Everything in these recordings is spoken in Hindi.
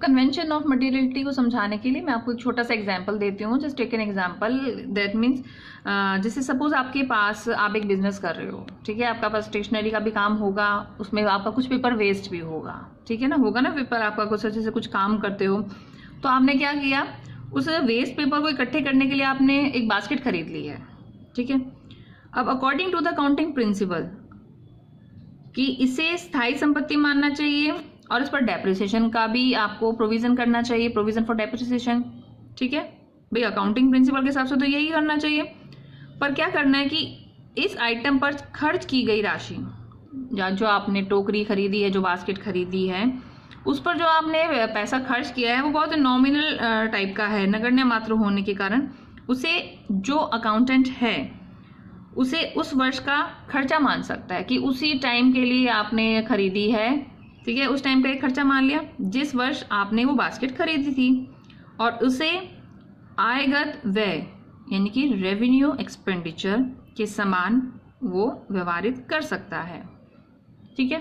कन्वेंशन ऑफ मटेरियलिटी को समझाने के लिए मैं आपको एक छोटा सा एग्जांपल देती हूँ। Just take an example, that means जैसे सपोज आपके पास आप एक बिजनेस कर रहे हो, ठीक है, आपका पास स्टेशनरी का भी काम होगा, उसमें आपका कुछ पेपर वेस्ट भी होगा, ठीक है ना, होगा ना पेपर, आपका कुछ अच्छे से कुछ काम करते हो, तो आपने क्या किया, उस वेस्ट पेपर को इकट्ठे करने के लिए आपने एक बास्केट खरीद ली है, ठीक है। अब according to the accounting principle कि इसे स्थायी संपत्ति मानना चाहिए और इस पर डेप्रिसिएशन का भी आपको प्रोविजन करना चाहिए, प्रोविजन फॉर डेप्रिसिएशन, ठीक है भाई, अकाउंटिंग प्रिंसिपल के हिसाब से तो यही करना चाहिए। पर क्या करना है कि इस आइटम पर खर्च की गई राशि, या जो आपने टोकरी खरीदी है, जो बास्केट खरीदी है, उस पर जो आपने पैसा खर्च किया है वो बहुत नॉमिनल टाइप का है, नगण्य मात्र होने के कारण उसे जो अकाउंटेंट है उसे उस वर्ष का खर्चा मान सकता है कि उसी टाइम के लिए आपने खरीदी है, ठीक है, उस टाइम का एक खर्चा मान लिया जिस वर्ष आपने वो बास्केट खरीदी थी, और उसे आयगत व्यय यानी कि रेवेन्यू एक्सपेंडिचर के समान वो व्यवहारित कर सकता है, ठीक है।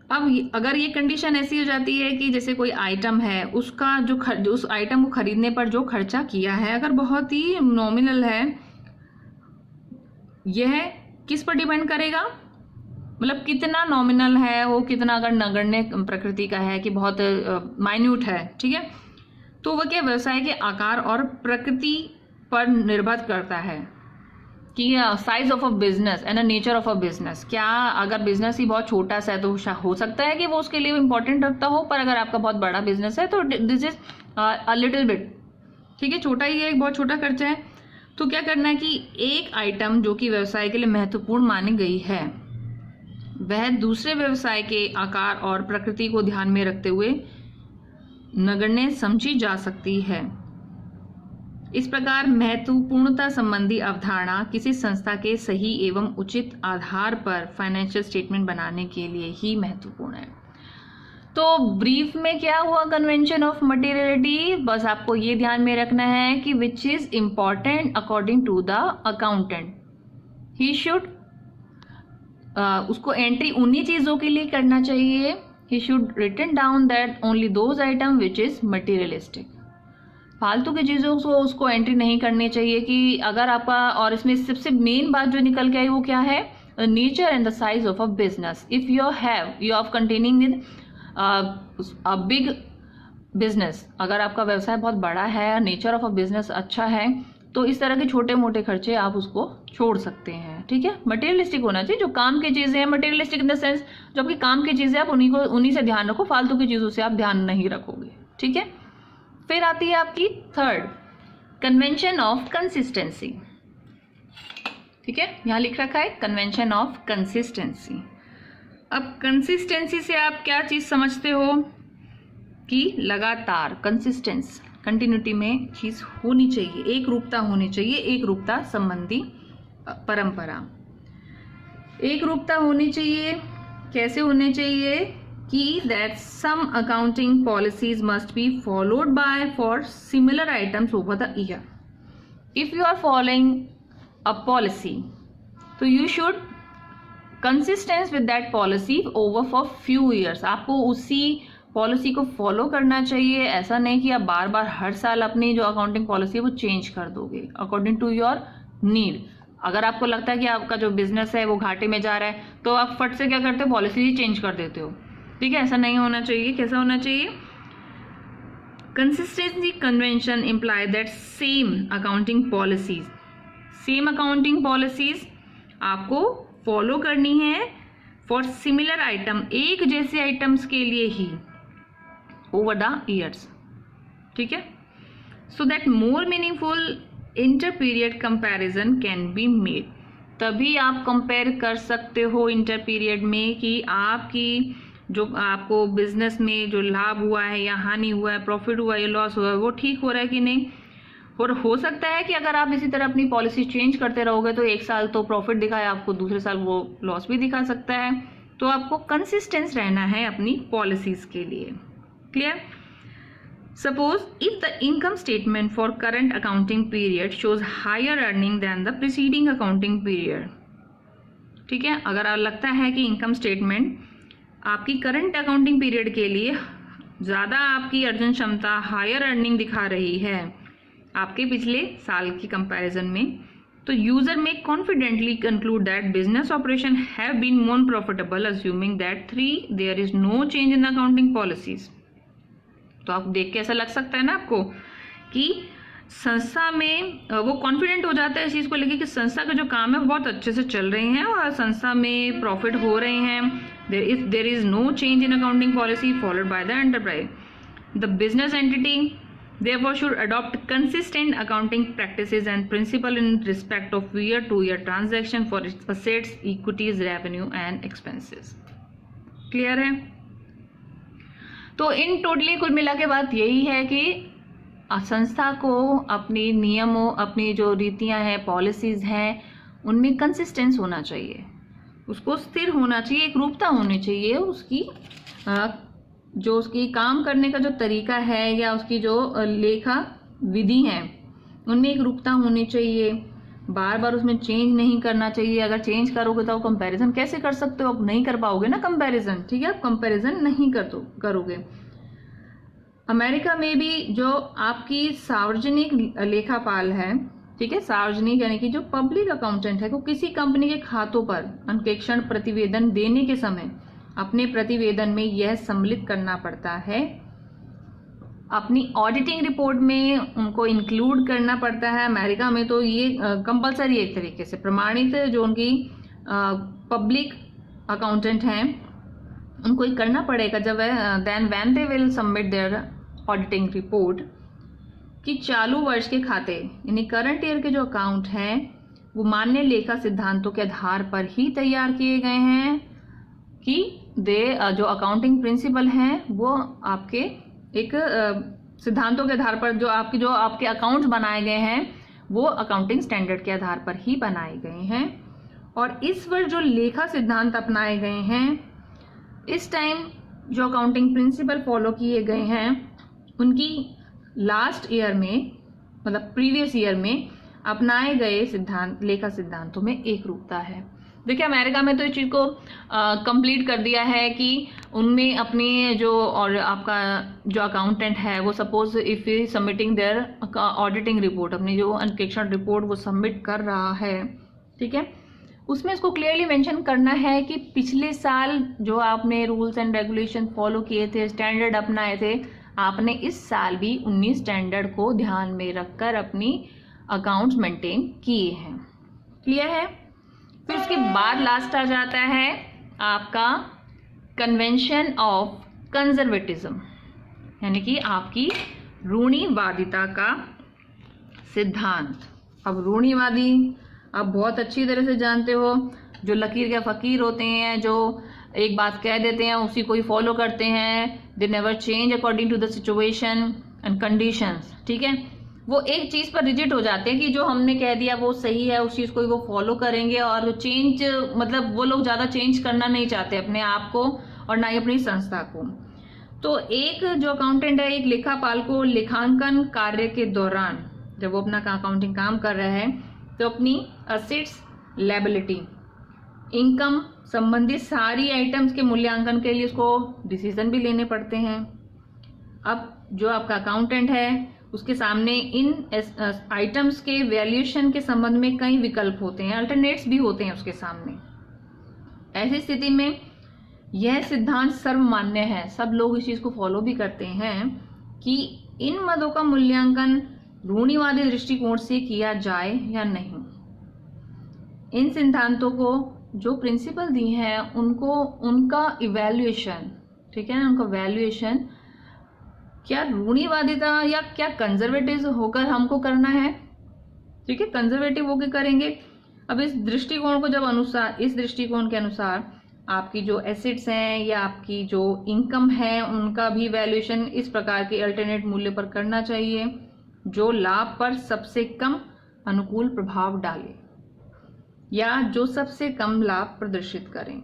अब अगर ये कंडीशन ऐसी हो जाती है कि जैसे कोई आइटम है, उसका जो उस आइटम को खरीदने पर जो खर्चा किया है अगर बहुत ही नॉमिनल है, यह किस पर डिपेंड करेगा, मतलब कितना नॉमिनल है वो, कितना अगर नगण्य प्रकृति का है कि बहुत माइन्यूट है, ठीक है, तो वह क्या व्यवसाय के आकार और प्रकृति पर निर्भर करता है कि size of a business and nature of a business. क्या अगर बिजनेस ही बहुत छोटा सा है तो हो सकता है कि वो उसके लिए इंपॉर्टेंट रखता हो, पर अगर आपका बहुत बड़ा बिजनेस है तो this is a little bit, ठीक है, छोटा ही है, एक बहुत छोटा खर्चा है। तो क्या करना है कि एक आइटम जो कि व्यवसाय के लिए महत्वपूर्ण मानी गई है वह दूसरे व्यवसाय के आकार और प्रकृति को ध्यान में रखते हुए नगण्य समझी जा सकती है। इस प्रकार महत्वपूर्णता संबंधी अवधारणा किसी संस्था के सही एवं उचित आधार पर फाइनेंशियल स्टेटमेंट बनाने के लिए ही महत्वपूर्ण है। तो ब्रीफ में क्या हुआ कन्वेंशन ऑफ मटेरियलिटी, बस आपको ये ध्यान में रखना है कि which is important according to the accountant, he should उसको एंट्री उन्हीं चीजों के लिए करना चाहिए, he should written down that only those items which is materialistic. फालतू की चीजों को उसको एंट्री नहीं करनी चाहिए कि अगर आपका, और इसमें सबसे मेन बात जो निकल के आई वो क्या है, nature and the size of a business. If you have containing with a big business, अगर आपका व्यवसाय बहुत बड़ा है, नेचर ऑफ अ बिजनेस अच्छा है, तो इस तरह के छोटे मोटे खर्चे आप उसको छोड़ सकते हैं, ठीक है। मटेरियलिस्टिक होना चाहिए, जो काम की चीजें हैं, मटेरियलिस्टिक इन द सेंस जो आपकी काम की चीजें आप उन्हीं से ध्यान रखो, फालतू की चीजों से आप ध्यान नहीं रखोगे, ठीक है। फिर आती है आपकी थर्ड, कन्वेंशन ऑफ कंसिस्टेंसी, ठीक है, यहां लिख रखा है कन्वेंशन ऑफ कंसिस्टेंसी। अब कंसिस्टेंसी से आप क्या चीज समझते हो कि लगातार, कंसिस्टेंस, कंटिन्यूटी में चीज होनी चाहिए, एक रूपता होनी चाहिए, एक रूपता संबंधी परंपरा, एक रूपता होनी चाहिए। कैसे होनी चाहिए कि that some accounting policies must be followed by for similar items over the year. If you are following a policy तो you should consistence with that policy over for few years. आपको उसी पॉलिसी को फॉलो करना चाहिए, ऐसा नहीं कि आप बार बार हर साल अपनी जो अकाउंटिंग पॉलिसी है वो चेंज कर दोगे अकॉर्डिंग टू योर नीड। अगर आपको लगता है कि आपका जो बिजनेस है वो घाटे में जा रहा है तो आप फट से क्या करते हो, पॉलिसी ही चेंज कर देते हो, ठीक है, ऐसा नहीं होना चाहिए। कैसा होना चाहिए, consistency convention imply that same accounting policies आपको फॉलो करनी है फॉर सिमिलर आइटम, एक जैसे आइटम्स के लिए ही, ओवर द ईयर्स, ठीक है, so that more meaningful inter period comparison can be made. तभी आप कंपेयर कर सकते हो इंटर पीरियड में कि आपकी जो आपको बिजनेस में जो लाभ हुआ है या हानि हुआ है, प्रॉफिट हुआ है या लॉस हुआ है, वो ठीक हो रहा है कि नहीं। और हो सकता है कि अगर आप इसी तरह अपनी पॉलिसी चेंज करते रहोगे तो एक साल तो प्रॉफिट दिखाए आपको, दूसरे साल वो लॉस भी दिखा सकता है। तो आपको कंसिस्टेंस रहना है अपनी पॉलिसीज के लिए, clear. Suppose if the income statement for current accounting period shows higher earning then the preceding accounting period, ठीक है, अगर लगता है कि इनकम स्टेटमेंट आपकी करंट अकाउंटिंग पीरियड के लिए ज़्यादा आपकी अर्जन क्षमता, हायर अर्निंग दिखा रही है आपके पिछले साल की कंपैरिजन में, तो user may confidently conclude that business operation have been more profitable assuming that 3 there is no change in accounting policies. तो आप देख के ऐसा लग सकता है ना आपको कि संस्था में वो कॉन्फिडेंट हो जाता है इस चीज़ को लेके कि संस्था के जो काम है वो बहुत अच्छे से चल रहे हैं और संस्था में प्रॉफिट हो रहे हैं। There is no change in accounting policy followed by the enterprise. The business entity therefore should adopt consistent accounting practices and principle in respect of year-to-year transaction for its assets, equities, revenue and expenses। Clear है? तो इन टोटली कुल मिला के बात यही है कि संस्था को अपने नियमों, अपनी जो रीतियां हैं, पॉलिसीज हैं, उनमें कंसिस्टेंस होना चाहिए, उसको स्थिर होना चाहिए, एक रूपता होनी चाहिए उसकी, जो उसकी काम करने का जो तरीका है या उसकी जो लेखा विधि है उनमें एक रूपता होनी चाहिए। बार बार उसमें चेंज नहीं करना चाहिए। अगर चेंज करोगे तो कंपैरिजन कैसे कर सकते हो? आप नहीं कर पाओगे ना कंपैरिजन, ठीक है? आप कंपैरिजन नहीं करोगे। अमेरिका में भी जो आपकी सार्वजनिक लेखापाल है, ठीक है, सार्वजनिक यानी कि जो पब्लिक अकाउंटेंट है, को किसी कंपनी के खातों पर अंकेक्षण प्रतिवेदन देने के समय अपने प्रतिवेदन में यह सम्मिलित करना पड़ता है, अपनी ऑडिटिंग रिपोर्ट में उनको इंक्लूड करना पड़ता है। अमेरिका में तो ये कंपलसरी एक तरीके से प्रमाणित, जो उनकी पब्लिक अकाउंटेंट हैं उनको ये करना पड़ेगा जब then when they will submit their auditing report, कि चालू वर्ष के खाते यानी करंट ईयर के जो अकाउंट हैं वो मान्य लेखा सिद्धांतों के आधार पर ही तैयार किए गए हैं, कि जो अकाउंटिंग प्रिंसिपल हैं वो आपके एक सिद्धांतों के आधार पर जो आपके अकाउंट्स बनाए गए हैं वो अकाउंटिंग स्टैंडर्ड के आधार पर ही बनाए गए हैं। और इस वर्ष जो लेखा सिद्धांत अपनाए गए हैं, इस टाइम जो अकाउंटिंग प्रिंसिपल फॉलो किए गए हैं उनकी लास्ट ईयर में, मतलब प्रीवियस ईयर में अपनाए गए सिद्धांत, लेखा सिद्धांतों में एक रूपता है। देखिए अमेरिका में तो इस चीज़ को कंप्लीट कर दिया है कि उनमें अपनी जो और आपका जो अकाउंटेंट है वो suppose if he submitting their auditing report, अपनी जो अंकेक्षण रिपोर्ट वो सबमिट कर रहा है, ठीक है, उसमें इसको क्लियरली मेंशन करना है कि पिछले साल जो आपने रूल्स एंड रेगुलेशन फॉलो किए थे, स्टैंडर्ड अपनाए थे, आपने इस साल भी 19 स्टैंडर्ड को ध्यान में रखकर अपनी अकाउंट्स मेंटेन किए हैं। क्लियर है? फिर उसके बाद लास्ट आ जाता है आपका कन्वेंशन ऑफ कंजर्वेटिज्म, यानी कि आपकी रूढ़िवादिता का सिद्धांत। अब रूढ़िवादी आप बहुत अच्छी तरह से जानते हो, जो लकीर के फकीर होते हैं, जो एक बात कह देते हैं उसी को ही फॉलो करते हैं, they never change according to the situation and conditions, ठीक है। वो एक चीज़ पर रिजिट हो जाते हैं कि जो हमने कह दिया वो सही है, उस चीज़ को ही वो फॉलो करेंगे, और चेंज मतलब वो लोग ज़्यादा चेंज करना नहीं चाहते अपने आप को और ना ही अपनी संस्था को। तो एक जो अकाउंटेंट है, एक लेखापाल को लेखांकन कार्य के दौरान जब वो अपना अकाउंटिंग काम कर रहा है तो अपनी असेट्स, लायबिलिटी, इनकम संबंधित सारी आइटम्स के मूल्यांकन के लिए उसको डिसीजन भी लेने पड़ते हैं। अब जो आपका अकाउंटेंट है उसके सामने इन आइटम्स के वैल्यूएशन के संबंध में कई विकल्प होते हैं, अल्टरनेट्स भी होते हैं उसके सामने। ऐसी स्थिति में यह सिद्धांत सर्वमान्य है, सब लोग इस चीज को फॉलो भी करते हैं कि इन मदों का मूल्यांकन रूढ़िवादी दृष्टिकोण से किया जाए या नहीं। इन सिद्धांतों को जो प्रिंसिपल दी हैं उनको उनका इवैल्यूएशन, ठीक है ना, उनका वैल्यूएशन क्या रूढ़िवादिता या क्या कंजर्वेटिव होकर हमको करना है, ठीक है, कंजर्वेटिव होकर करेंगे। अब इस दृष्टिकोण को जब इस दृष्टिकोण के अनुसार आपकी जो एसेट्स हैं या आपकी जो इनकम है उनका भी वैल्यूएशन इस प्रकार के अल्टरनेट मूल्य पर करना चाहिए जो लाभ पर सबसे कम अनुकूल प्रभाव डाले या जो सबसे कम लाभ प्रदर्शित करें।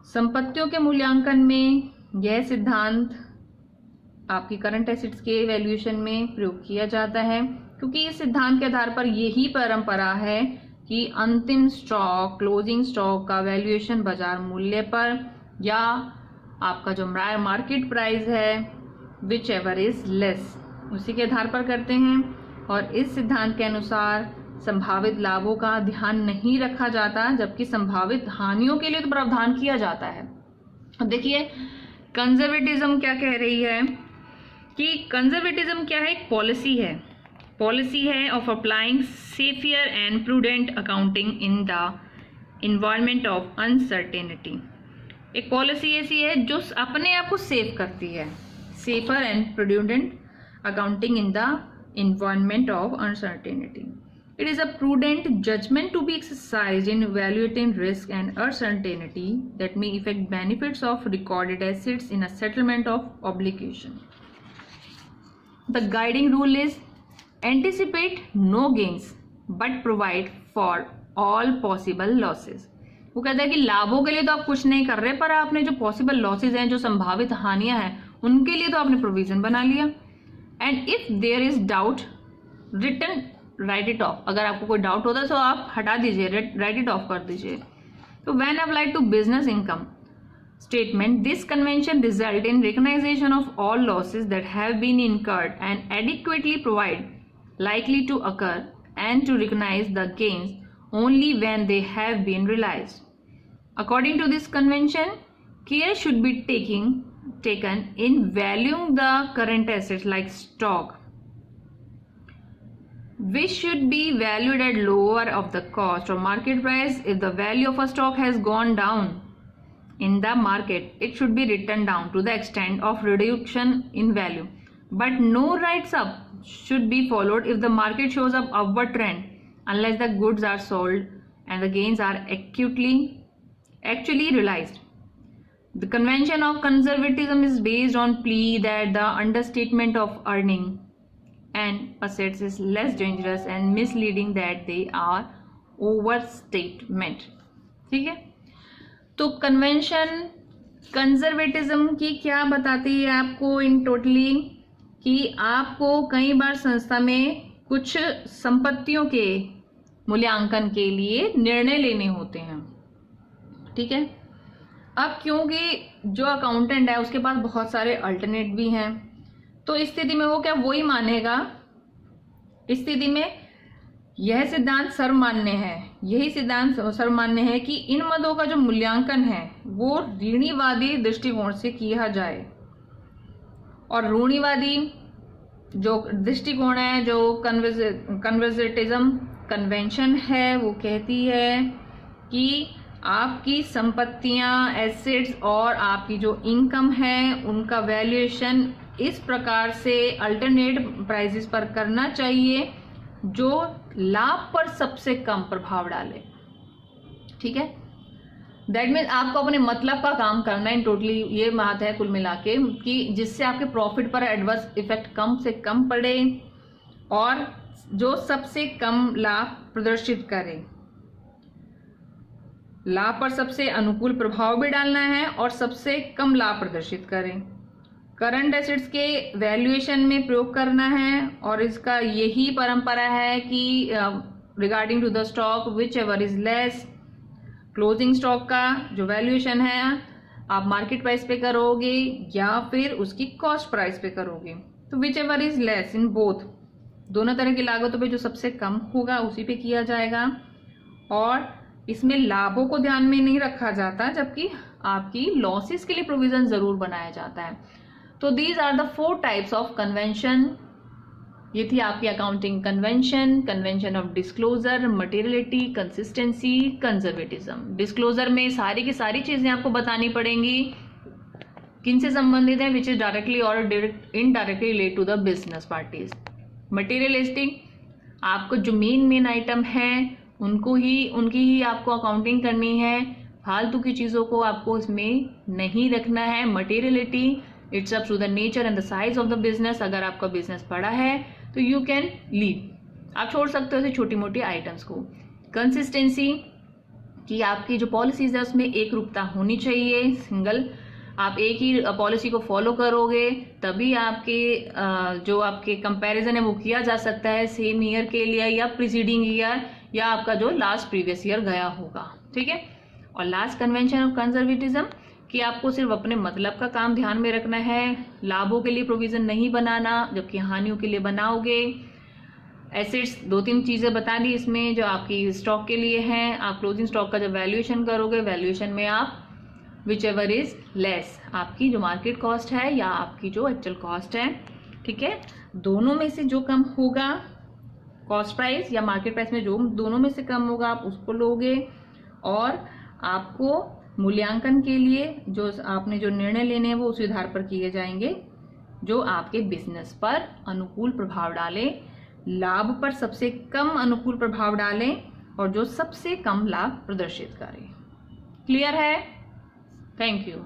संपत्तियों के मूल्यांकन में यह सिद्धांत आपकी करंट एसेट्स के वैल्यूएशन में प्रयोग किया जाता है, क्योंकि इस सिद्धांत के आधार पर यही परंपरा है कि अंतिम स्टॉक, क्लोजिंग स्टॉक का वैल्यूएशन बाजार मूल्य पर या आपका जो मार्केट प्राइस है विच एवर इज लेस, उसी के आधार पर करते हैं। और इस सिद्धांत के अनुसार संभावित लाभों का ध्यान नहीं रखा जाता, जबकि संभावित हानियों के लिए तो प्रावधान किया जाता है। अब देखिए कंजर्वेटिज्म क्या कह रही है कि कंजर्वेटिज्म क्या है, एक पॉलिसी है of applying safer and prudent accounting in the environment of uncertainty. एक पॉलिसी ऐसी है जो अपने आप को सेव करती है, safer and prudent accounting in the environment of uncertainty. It is a prudent judgment to be exercised in evaluating risk and uncertainty that may affect benefits of recorded assets in a settlement of obligation. The guiding rule is anticipate no gains but provide for all possible losses. वो कहता है कि लाभों के लिए तो आप कुछ नहीं कर रहे, पर आपने जो पॉसिबल लॉसेज हैं, जो संभावित हानियां हैं, उनके लिए तो आपने प्रोविजन बना लिया। And if there is doubt return write it off, अगर आपको कोई डाउट होता है तो आप हटा दीजिए, राइट इट ऑफ कर दीजिए। तो when applied to business income statement, this convention result in recognisation of all losses that have been incurred and adequately provide likely to occur and to recognize the gains only when they have been realized. According to this convention, care should be taken in valuing the current assets like stock, which should be valued at lower of the cost or market price. If the value of a stock has gone down in the market, it should be written down to the extent of reduction in value, but no writes up should be followed if the market shows up upward trend, unless the goods are sold and the gains are actually realized. The convention of conservatism is based on plea that the understatement of earning and assets is less dangerous and misleading that they are overstatement. ठीक है, तो कन्वेंशन कंजर्वेटिज्म की क्या बताती है आपको इन टोटली, कि आपको कई बार संस्था में कुछ संपत्तियों के मूल्यांकन के लिए निर्णय लेने होते हैं। ठीक है, अब क्योंकि जो अकाउंटेंट है उसके पास बहुत सारे अल्टरनेट भी हैं, तो इस स्थिति में वो क्या वही मानेगा, इस स्थिति में यह सिद्धांत सर्वमान्य है, यही सिद्धांत सर्वमान्य है कि इन मदों का जो मूल्यांकन है वो रूढ़िवादी दृष्टिकोण से किया जाए। और रूढ़िवादी जो दृष्टिकोण है, जो कन्वर्जेटिज्म कन्वेंशन है, वो कहती है कि आपकी संपत्तियां, एसेट्स और आपकी जो इनकम है उनका वैल्यूएशन इस प्रकार से अल्टरनेट प्राइसेस पर करना चाहिए जो लाभ पर सबसे कम प्रभाव डाले। ठीक है, दैट मीन्स आपको अपने मतलब का काम करना है। टोटली ये बात है कुल मिला के कि जिससे आपके प्रॉफिट पर एडवर्स इफेक्ट कम से कम पड़े और जो सबसे कम लाभ प्रदर्शित करे। लाभ पर सबसे अनुकूल प्रभाव भी डालना है और सबसे कम लाभ प्रदर्शित करें। करंट एसेट्स के वैल्यूएशन में प्रयोग करना है और इसका यही परंपरा है कि regarding to the stock whichever is less, closing stock का जो वैल्यूएशन है आप मार्केट प्राइस पे करोगे या फिर उसकी कॉस्ट प्राइस पे करोगे। तो which ever is less in both, दोनों तरह की लागतों पे जो सबसे कम होगा उसी पे किया जाएगा और इसमें लाभों को ध्यान में नहीं रखा जाता, जबकि आपकी लॉसेस के लिए प्रोविजन जरूर बनाया जाता है। तो these are the 4 types of convention. ये थी आपकी accounting convention, convention of disclosure, materiality, consistency, conservatism. Disclosure में सारी की सारी चीजें आपको बतानी पड़ेंगी किन से संबंधित है, विच इज डायरेक्टली और indirectly relate to the business parties. Materialistic, आपको जो मेन आइटम है उनकी ही आपको अकाउंटिंग करनी है, फालतू की चीज़ों को आपको इसमें नहीं रखना है। Materiality, it's up to the nature and the size of the business. अगर आपका बिजनेस बड़ा है तो यू कैन लीव, आप छोड़ सकते हो ऐसे छोटी मोटी आइटम्स को। कंसिस्टेंसी, कि आपकी जो पॉलिसीज है उसमें एक रूपता होनी चाहिए, सिंगल आप एक ही पॉलिसी को फॉलो करोगे तभी आपके जो आपके कंपैरिजन है वो किया जा सकता है सेम ईयर के लिए या प्रीसीडिंग ईयर या आपका जो लास्ट प्रीवियस ईयर गया होगा। ठीक है, और लास्ट कन्वेंशन ऑफ कंजर्वेटिज्म कि आपको सिर्फ अपने मतलब का काम ध्यान में रखना है, लाभों के लिए प्रोविजन नहीं बनाना जबकि हानियों के लिए बनाओगे। एसेट्स 2-3 चीज़ें बता दी इसमें जो आपकी स्टॉक के लिए हैं। आप क्लोजिंग स्टॉक का जब वैल्यूएशन करोगे, वैल्यूएशन में आप विच एवर इज लेस, आपकी जो मार्केट कॉस्ट है या आपकी जो एक्चुअल कॉस्ट है, ठीक है, दोनों में से जो कम होगा, कॉस्ट प्राइस या मार्केट प्राइस में जो दोनों में से कम होगा आप उसको लोगे। और आपको मूल्यांकन के लिए जो आपने जो निर्णय लेने हैं वो उस आधार पर किए जाएंगे जो आपके बिजनेस पर अनुकूल प्रभाव डालें, लाभ पर सबसे कम अनुकूल प्रभाव डालें और जो सबसे कम लाभ प्रदर्शित करें। क्लियर है? Thank you.